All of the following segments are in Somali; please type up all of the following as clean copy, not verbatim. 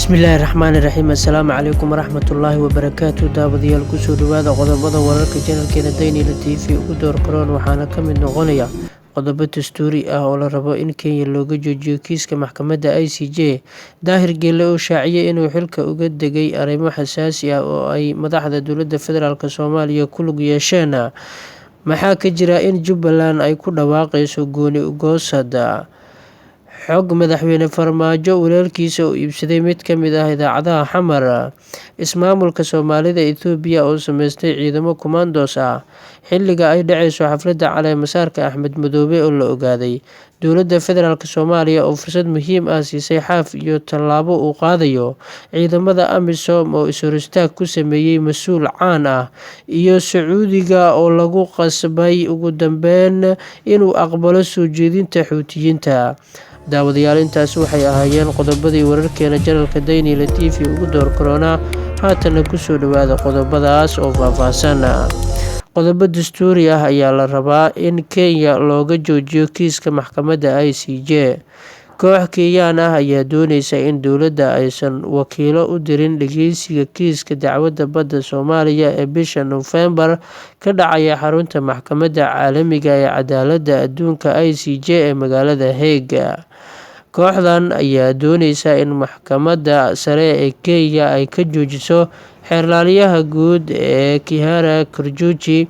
Bismillaahi Raxmaani Raxiim. Assalaamu calaykum waraxmatullaahi wabarakaatu. Daawadayaal kusoo dhawaada qodobada wararka channelkeena Daily TV ugu door karoon waxaana ka mid noqonaya qodobo dastuuri ah oo la rabo in Kenya looga joojiyo kiiska maxkamadda ICJ. Daahir Geele oo shaaciyay inuu xilka uga degay arrimo xasaasi ah oo ay madaxda dowladda federaalk Soomaaliya ku lug yeesheen. Maxaa ka jira in Jubbaland ay ku dhawaaqayso gooni u goosada? Xog madaxweyne Farmaajo walaalkiisa oo iibsaday mid ka mid ah idaacadaha Xamar. Ismaamulka Soomaalida Itoobiya oo sameystay ciidamo commandos ah xilliga ay dhacayso xafladda caleemo-saarka Axmed Madoobe oo la ogaaday. Dowladda federaalk Soomaaliya oo fursad muhiim ah siisay xaaf iyo tallaabo uu qaadayo. Ciidamada AMISOM oo is-hor-istaag ku sameeyay mas'uul caan ah, iyo Sacuudiga oo lagu qasbay ugu dambeyn inuu aqbalo soo jeedinta Xuutiyiinta. Daawadayaal, intaasi waxay ahaayeen qodobadii wararkeena channelka Daily TV ugu door karoona. Haatana kusoo dhawaada qodobadaas oo faahfaahsan. Qodobo dastuuri ah ayaa la rabaa in Kenya looga joojiyo kiiska maxkamadda ICJ. Koox Kenyaan ah ayaa dooneysa in dowladda aysan wakiilo u dirin dhageysiga kiiska dacwadda badda Soomaaliya ee bisha Noofembar ka dhacaya xarunta maxkamadda caalamiga ee cadaaladda adduunka ICJ ee magaalada Hague. Kooxdan ayaa dooneysa in maxkamadda sare ee Kenya ay ka joojiso xeerlaaliyaha guud ee Kihara Kariuki,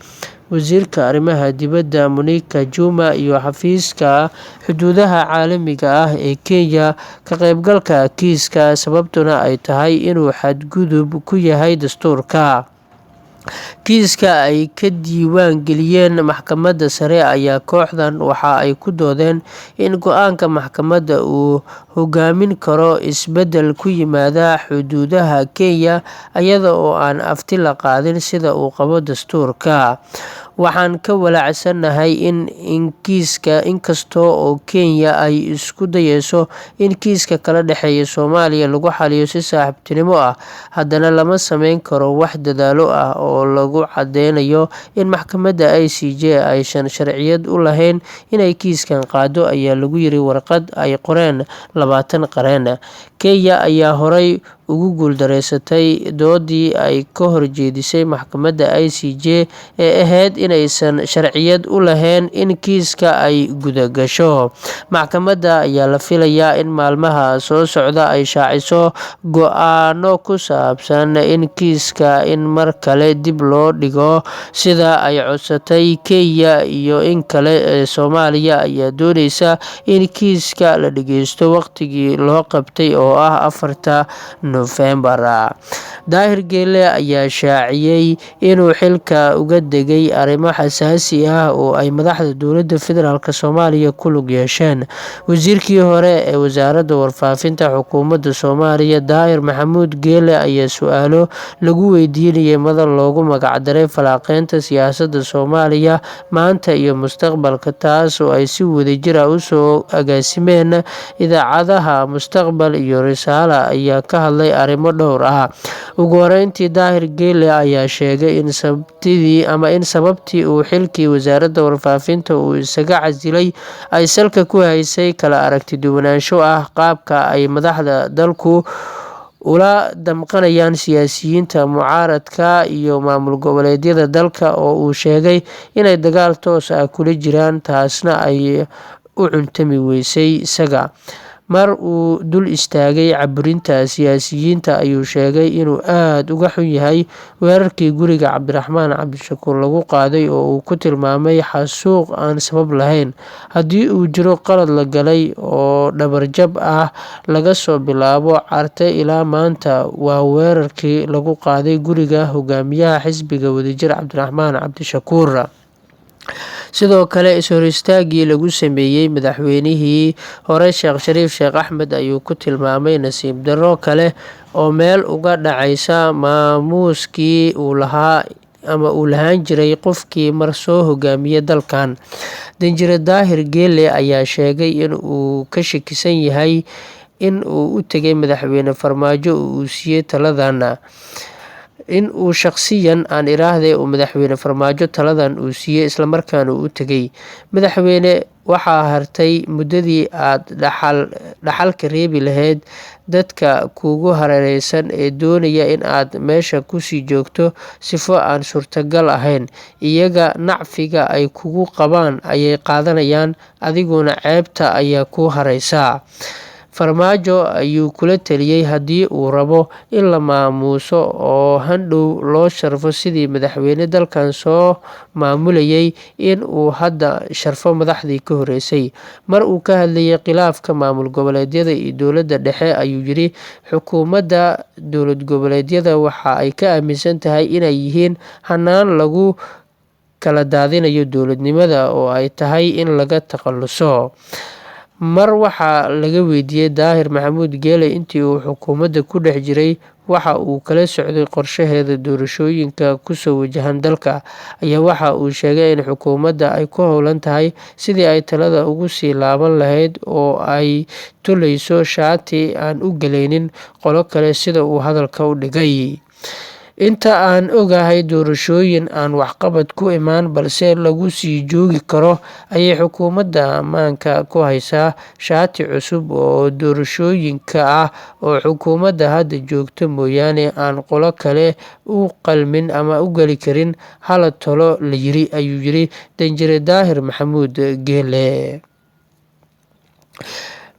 wasiirka arrimaha dibadda Monica Juma, iyo xafiiska xuduudaha caalamiga ah ee Kenya ka qaybgalka kiiska, sababtuna ay tahay inuu xadgudub ku yahay dastuurka. Kiiska ay ka diiwaan geliyeen maxkamadda sare ayaa kooxdan waxa ay ku doodeen in go-aanka maxkamadda uu hogaamin karo isbeddel ku yimaada xuduudaha Kenya iyada oo aan afti la qaadin sida uu qabo dastuurka. Waxaan ka walaacsanahay in kiiska, inkasta oo Kenya ay isku dayeyso in kiiska kala dhexeeya Soomaaliya lagu xalliyo si saaxiibtinimo ah, haddana lama sameyn karo wax dadaalo ah oo lagu cadeynayo in maxkamadda ICJ aysan sharciyad u lahayn inay kiiskan qaado, ayaa lagu yiri warqad ay qoreen 20 qareen. Kenya ayaa horay ugu guuldareysatay doodii ay ka horjeedisay maxkamadda ICJ ee ahayd inaysan sharciyad u lahayn in kiiska ay guda gasho. Maxkamadda ayaa la filayaa in maalmaha soo socda ay shaaciso go-aano ku saabsan in kiiska in mar kale dib loo dhigo sida ay codsatay Kenya iyo in kale. Soomaaliya ayaa dooneysa in kiiska la dhageysto waqtigii loo qabtay oo ah 4 Noofembar. Daahir Geele ayaa shaaciyay inuu xilka uga degay arrimo xasaasi ah oo ay madaxda dowladda federaalk Soomaaliya ku lug yeesheen. Wasiirkii hore ee wasaaradda warfaafinta xukuumadda Soomaaliya Daahir Maxamuud Geele ayaa su'aalo lagu weydiinayay madal loogu magacdaray falanqaynta siyaasadda Soomaaliya maanta iyo mustaqbalka, taas oo ay si wadajir ah u soo agaasimeen idaacadaha Mustaqbal iyo Risaale, ayaa ka hadlay arrimo dhowr ah. Ugu horeyntii, Daahir Geele ayaa sheegay in sababtii uu xilkii wasaaradda warfaafinta uu isaga casilay ay salka ku haysay kala aragti duwanaansho ah qaabka ay madaxda dalku ula damqanayaan siyaasiyiinta mucaaradka iyo maamul goboleedyada dalka, oo uu sheegay inay dagaal toos ah kula jiraan, taasna ay u cuntami weysay isaga. Mar uu dul istaagay caburinta siyaasiyiinta ayuu sheegay inuu aad uga xun yahay weerarkii guriga Cabdiraxmaan Cabdishakuur lagu qaaday oo uu ku tilmaamay xasuuq aan sabab lahayn. Haddii uu jiro qalad la galay oo dhabarjab ah laga soo bilaabo Carte ilaa maanta, waa weerarkii lagu qaaday guriga hogaamiyaha xisbiga Wadajir Cabdiraxmaan Cabdishakuur. Sidoo kale, is-hor-istaagii lagu sameeyay madaxweynihii hore Sheekh Shariif Sheekh Axmed ayuu ku tilmaamay nasiib darro kale oo meel uga dhacaysa maamuuskii uu lahaan jiray qofkii mar soo hogaamiyay dalkan. Danjire Daahir Geele ayaa sheegay in uu ka shakisan yahay in uu u tegay madaxweyne Farmaajo oo uu siiyay taladan. in uu shakhsiyan uu madaxweyne Farmaajo taladan uu siiyay islamarkaana uu tegay. Madaxweyne waxaa hartay muddadii aad dhaxalka reebi lahayd dadka kuugu hareereysan ee doonaya in aad meesha kusii joogto sifo aan suurtagal ahayn. Iyaga nacfiga ay kugu qabaan ayay qaadanayaan, adiguna ceebta ayaa ku haraysa. Farmaajo ayuu kula taliyay haddii uu rabo in la maamuuso oo handhow loo sharfo sidii madaxweyne dalkan soo maamulayay, in uu hadda sharfo madaxdii ka horeysay. Mar uu ka hadlayay khilaafka maamul goboleedyada iyo dowladda dhexe ayuu yiri, xukuumadda dowlad goboleedyada waxa ay ka aaminsan tahay inay yihiin hanaan lagu kala daadinayo dowladnimada oo ay tahay in laga takhaluso. Mar waxaa laga weydiiyey Daahir Maxamuud Geele intii uu xukuumadda ku dhex jiray waxa uu kala socday qorshaheeda doorashooyinka kusoo wajahan dalka, ayaa waxa uu sheegay in xukuumadda ay ku howlan tahay sidii ay talada ugu sii laaban lahayd oo ay tulayso shaati aan u galaynin qolo kale sida uu hadalka u dhigay. Inta aan ogahay doorashooyin aan waxqabad ku imaan balse lagu sii joogi karo ayay xukuumadda ammaanka ku haysaa shaati cusub oo doorashooyinka ah oo xukuumadda hadda joogta mooyaane aan qolo kale u qalmin ama u geli karin hala talo la yiri, ayuu yiri Danjire Daahir Maxamuud Geele.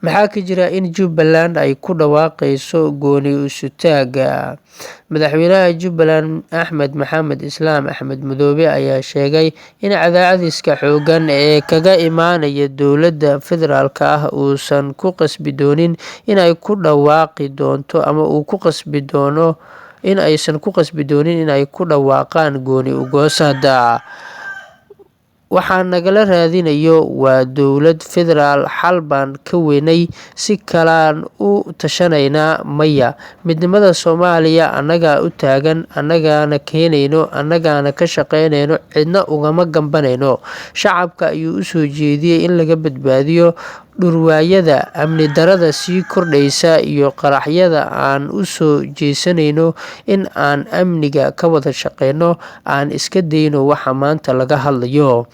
Maxaa ka jira in Jubbaland ay ku dhawaaqayso gooni isutaaga? Madaxweynaha Jubbaland Axmed Maxamed Islaam Axmed Madoobe ayaa sheegay in cadaadiska xooggan ee kaga imaanaya dowladda federaalk uusan ku qasbi doonin in ay ku dhawaaqi doonto ama uu ku qasbi doono in aysan ku qasbi doonin in ay ku dhawaaqaan gooni ugoosada. Waxaa nagala raadinayo waa dowlad federaal, xal baan ka weynay, si kalaan u tashanaynaa. Maya, midnimada Soomaaliya annagaa u taagan, annagaana keenayno, annagaana ka shaqaynayno, cidna ugama gambanayno. Shacabka ayuu u soo jeediyey in laga badbaadiyo dhurwaayada amni darada sii kordhaysa iyo qaraxyada. Aan u soo jeesanayno in aan amniga ka wada shaqeyno, aan iska dayno waxa maanta laga hadlayo.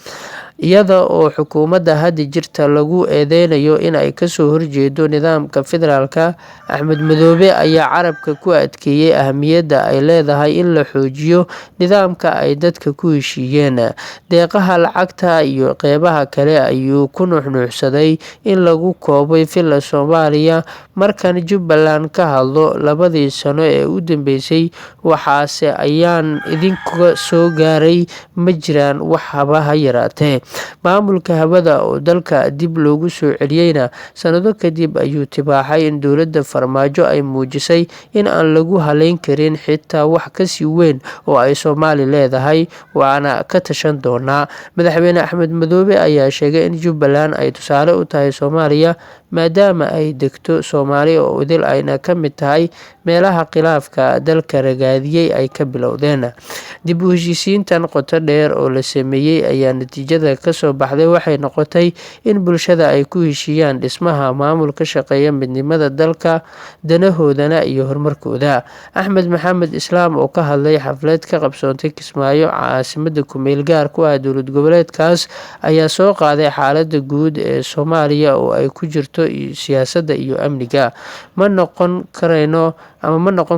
Iyada oo xukuumadda hadda jirta lagu eedeynayo in ay kasoo horjeedo nidaamka federaalka, Axmed Madoobe ayaa carabka ku adkeeyey ahamiyadda ay leedahay in la xoojiyo nidaamka ay dadka ku heshiiyeen. Deeqaha lacagta iyo qeybaha kale ayuu ku nuuxnuuxsaday in lagu koobay filla Soomaaliya. Markan Jubbaland ka hadlo, labadii sano ee u dambeysay waxaase ayaan idinka soo gaaray ma jiraan wax haba ha yaraatee. Maamulka hawada oo dalka dib loogu soo celiyeyna sanado kadib ayuu tibaaxay in dowladda Farmaajo ay muujisay in aan lagu haleyn karin xitaa wax kasii weyn oo ay Soomaali leedahay, waana ka tashan doonaa. Madaxweyne Axmed Madoobe ayaa sheegay in Jubbaland ay tusaale u tahay Soomaaliya maadaama ay degto Soomaali oo idil ayna ka mid tahay meelaha khilaafka dalka ragaadiyey ay ka bilowdeen. Dib u heshiisiintan qoto dheer oo la sameeyey ayaa natiijada kasoo baxday waxay noqotay in bulshada ay ku heshiiyaan dhismaha maamul ka shaqeeya midnimada dalka, danahoodana iyo horumarkooda. Axmed Maxamed Islaam oo ka hadlay xaflad ka qabsoontay Kismaayo, caasimadda ku-meel gaar ku ah dowlad goboleedkaas, ayaa soo qaaday xaaladda guud ee Soomaaliya oo ay ku jirto siyaasadda iyo amniga. Ma noqon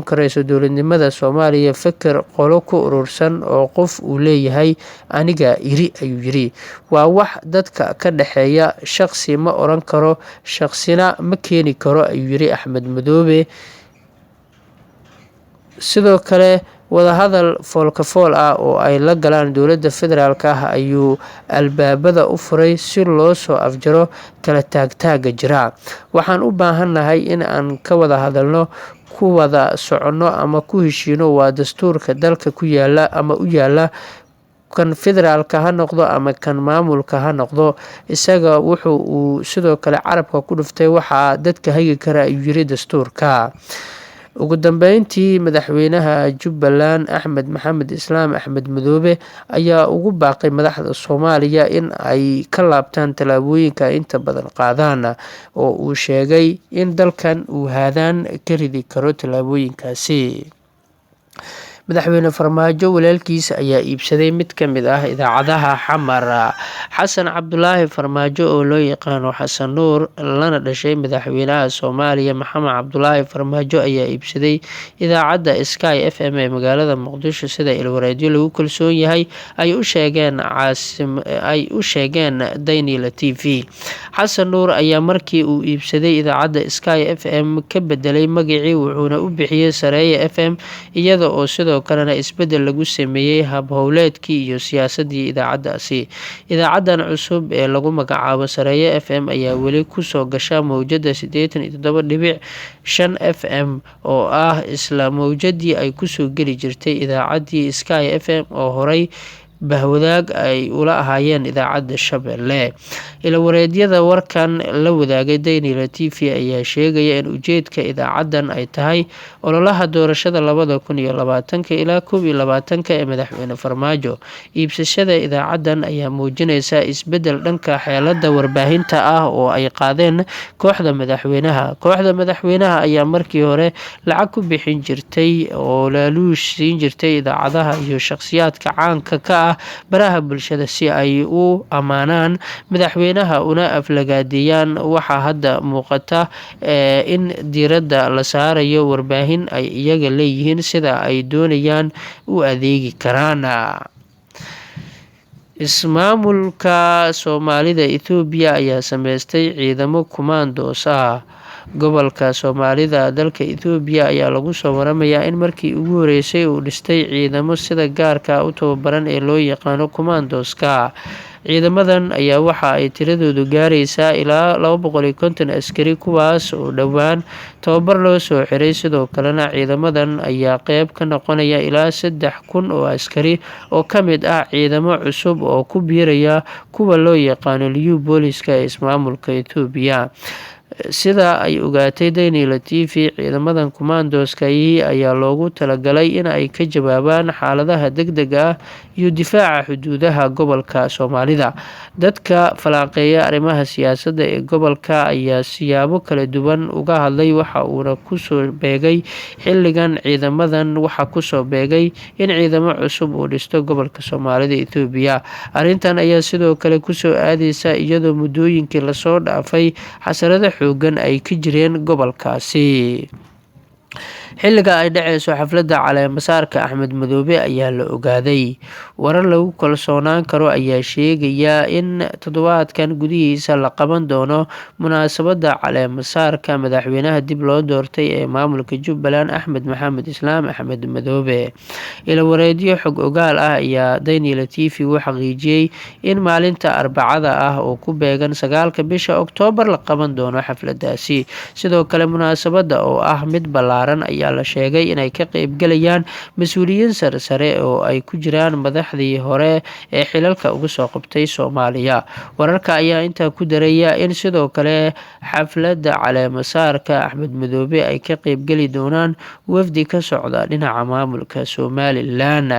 karayso dowladnimada Soomaaliya feker qolo ku urursan oo qof uu leeyahay aniga iri, ayuu yiri. Waa wax dadka ka dhexeeya, shaqsi ma oran karo, shaqsina ma keeni karo, ayuu yiri Axmed Madoobe. Sidoo kale wadahadal foolka-fool ah oo ay la galaan dowladda federaalk ayuu albaabada u furay si loo soo afjaro kala taagtaaga jira. Waxaan u baahannahay in aan ka wada hadalno, ku wada soconno ama ku heshiino waa dastuurka dalka ku yaala ama u yaala, kan federaalka ha noqdo ama kan maamulka ha noqdo. Isaga wuxuu uu sidoo kale carabka ku dhuftay waxaa dadka hagi kara, ayuu yiri dastuurka. Ugu dambeyntii, madaxweynaha Jubbaland Axmed Maxamed Islaam Axmed Madoobe ayaa ugu baaqay madaxda Soomaaliya in ay ka laabtaan tallaabooyinka inta badan qaadaan, oo uu sheegay in dalkan uu haadaan ka ridi karo tallaabooyinkaasi. madaxweyne Farmaajo walaalkiisa ayaa iibsaday mid ka mid ah idaacadaha xamar. xasan cabdulaahi Farmaajo oo loo yaqaano xasan nuur lana dhashay madaxweynaha Soomaaliya Maxamed Cabdulaahi Farmaajo ayaa iibsaday idaacadda Sky FM ee magaalada Muqdisho sida ilwareedyo lagu kalsoon yahay ay u sheegeen Daynila TV. xasan nuur ayaa markii uu iibsaday idaacadda Sky FM ka bedelay magacii wuxuuna u bixiyay Sareeya FM iyada oo sidoo kalena isbedel lagu sameeyay hab howleedkii iyo siyaasadii idaacaddaasi. idaacadan cusub ee lagu magacaabo Sareeya FM ayaa weli kusoo gasha mowjada 87.5 FM oo ah isla mowjadii ay kusoo geli jirtay idaacaddii Sky FM oo horey bahwadaag ay ula ahaayeen idaacadda Shabeelle. ilwareedyada warkan la wadaagay Daynila TV ayaa sheegaya in ujeedka idaacadan ay tahay ololaha doorashada 2020 ilaa 2021 ee madaxweyne Farmaajo. iibsashada idaacadan ayaa muujinaysa isbedel dhanka xeelada warbaahinta ah oo ay qaadeen kooxda madaxweynaha ayaa markii hore lacag ku bixin jirtay oo laaluush siin jirtay idaacadaha iyo shakhsiyaadka caanka ka ah baraha bulshada si ay u ammaanaan madaxweynaha una aflagaadeeyaan. waxaa hadda muuqata in diiradda la saarayo warbaahin ay iyaga leeyihiin sida ay doonayaan u adeegi karaan. ismaamulka Soomaalida Itoobiya ayaa sameystay ciidamo kumaandoos ah. gobolka Soomaalida dalka Itoobiya ayaa lagu soo waramayaa in markii ugu horeysay uu dhistay ciidamo sida gaarka u tababaran ee loo yaqaano kumaandooska. ciidamadan ayaa waxa ay tiradoodu gaaraysaa ilaa 250 askari kuwaas oo dhowaan tababar loo soo xiray. sidoo kalena ciidamadan ayaa qeyb ka noqonaya ilaa 3,000 oo askari oo ka mid ah ciidamo cusub oo ku biiraya kuwa loo yaqaano liyu booliska ee ismaamulka Itoobiya. sida ay ogaatay Daynila TV, ciidamadan kumaandooska ayaa loogu talagalay in ay ka jawaabaan xaaladaha degdega ah iyo difaaca xuduudaha gobolka Soomaalida. dadka falanqeeya arrimaha siyaasadda ee gobolka ayaa siyaabo kala duwan uga hadlay waxa uuna kusoo beegay xilligan ciidamadan waxa kusoo beegay in ciidamo cusub uu dhisto gobolka Soomaalida Itoobiya. arrintan ayaa sidoo kale kusoo aadeysa iyadoo muddooyinkii lasoo dhaafay xasarado xoogan ay ka jireen gobolkaasi. xilliga ay dhaceyso xafladda caleemasaarka Axmed Madoobe ayaa la ogaaday. warar lagu kalsoonaan karo ayaa sheegaya in toddobaadkan gudihiisa la qaban doono munaasabadda caleemasaarka madaxweynaha dib loo doortay ee maamulka Jubbaland Axmed Maxamed Islaam Axmed Madoobe. ilwareedyo xog ogaal ah ayaa Daynila TV u xaqiijiyay in maalinta Arbacada ah oo ku beegan 9 bisha Oktoobar la qaban doono xafladaasi. sidoo kale munaasabadda oo ah mid ballaaran ayaa la sheegay inay ka qaybgalayaan mas-uuliyiin sarsare oo ay ku jiraan madaxdii hore ee xilalka uga soo qabtay Soomaaliya. wararka ayaa intaa ku daraya in sidoo kale xafladda caleemasaarka Axmed Madoobe ay ka qaybgali doonaan wafdi ka socda dhinaca maamulka Somaliland.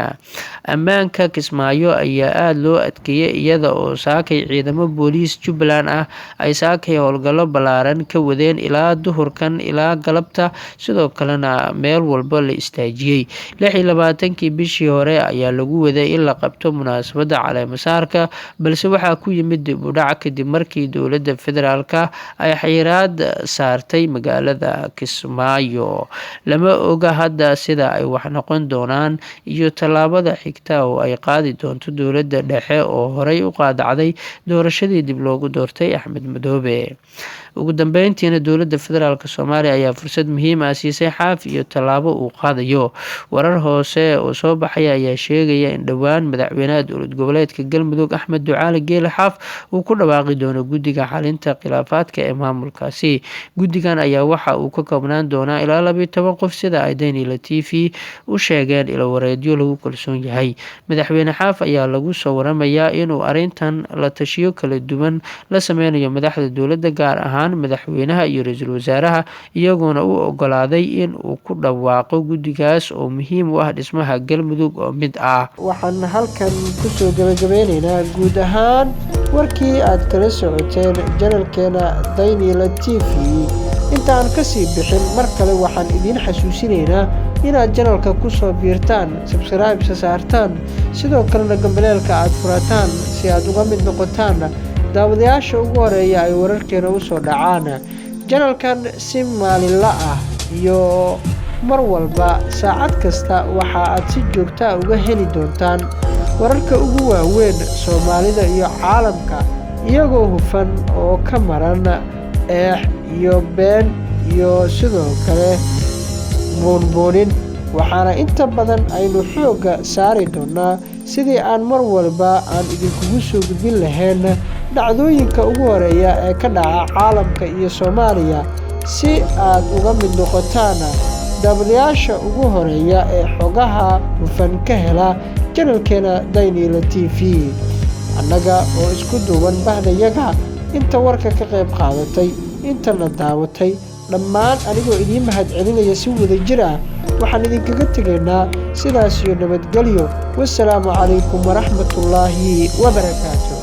ammaanka Kismaayo ayaa aada loo adkeeyay iyada oo saakay ciidamo booliis Jubbaland ah ay saakay howlgallo ballaaran ka wadeen ilaa duhurkan ilaa galabta. sidoo kalena meel walba la istaajiyay. 26 bishii hore ayaa lagu waday in la qabto munaasabadda caleemasaarka balse waxaa ku yimid dib u dhac kadib markii dowladda federaalka ay xayiraad saartay magaalada Kismaayo. lama oga hadda sida ay wax noqon doonaan iyo tallaabada xigta oo ay qaadi doonto dowladda dhexe oo horey u qaadacday doorashadii dib loogu doortay Axmed Madoobe. ugu dambeyntiina dowladda federaalka Soomaaliya ayaa fursad muhiim ah siisay Xaaf iyo tallaabo uu qaadayo. warar hoose oo soo baxaya ayaa sheegaya in dhowaan madaxweynaha dowlad goboleedka Galmudug Axmed Ducaale Geele Xaaf uu ku dhawaaqi doono guddiga xalinta khilaafaadka ee maamulkaasi. guddigan ayaa waxa uu ka koobnaan doonaa ilaa 12 qof sida ay Daynila TV u sheegeen ilwareedyo lagu kalsoon yahay. madaxweyne Xaaf ayaa lagu soo waramayaa inuu arrintan la tashiyo kala duwan la sameynayo madaxda dowladda gaar ahaan madaxweynaha iyo ra-iisul wasaaraha iyagoona u ogolaaday in uu ku dhawaaqo guddigaas oo muhiim u ah dhismaha Galmudug oo mid ah. waxaan halkan kusoo gabagabeyneynaa guud ahaan warkii aad kala socoteen janalkeena Daynila TV. intaan kasii bixin mar kale waxaan idiin xasuusinaynaa inaad channelka ku soo biirtaan, subscribe saartaan, sidoo kalena gambaleelka aad furataan si aad uga mid noqotaan daawadayaasha ugu horeeya ay wararkeena u soo dhacaan. Channelkan si maalinle ah iyo mar walba saacad kasta waxa aad si joogto ah uga heli doontaan wararka ugu waaweyn Soomaalida iyo caalamka, iyagoo hufan oo ka maran eex iyo been iyo sidoo kale buunbuunin. Waxaana inta badan aynu xoogga saari doonaa sidii aan mar walba aan idinkugu soo gudbin lahayn dhacdooyinka ugu horeeya ee ka dhaca caalamka iyo Soomaaliya, si aad uga mid noqotaan daawadayaasha ugu horeeya ee xogaha hufan ka hela channelkeena Daynila TV. Annaga oo isku duuban bahdayaga inta warka ka qayb qaadatay, intana daawatay, dhammaan anigoo idiin mahadcelinaya si wadajir ah, waxaan idinkaga tegaynaa sidaas iyo nabadgelyo. Wassalaamu calaykum waraxmatullaahi wabarakaatuh.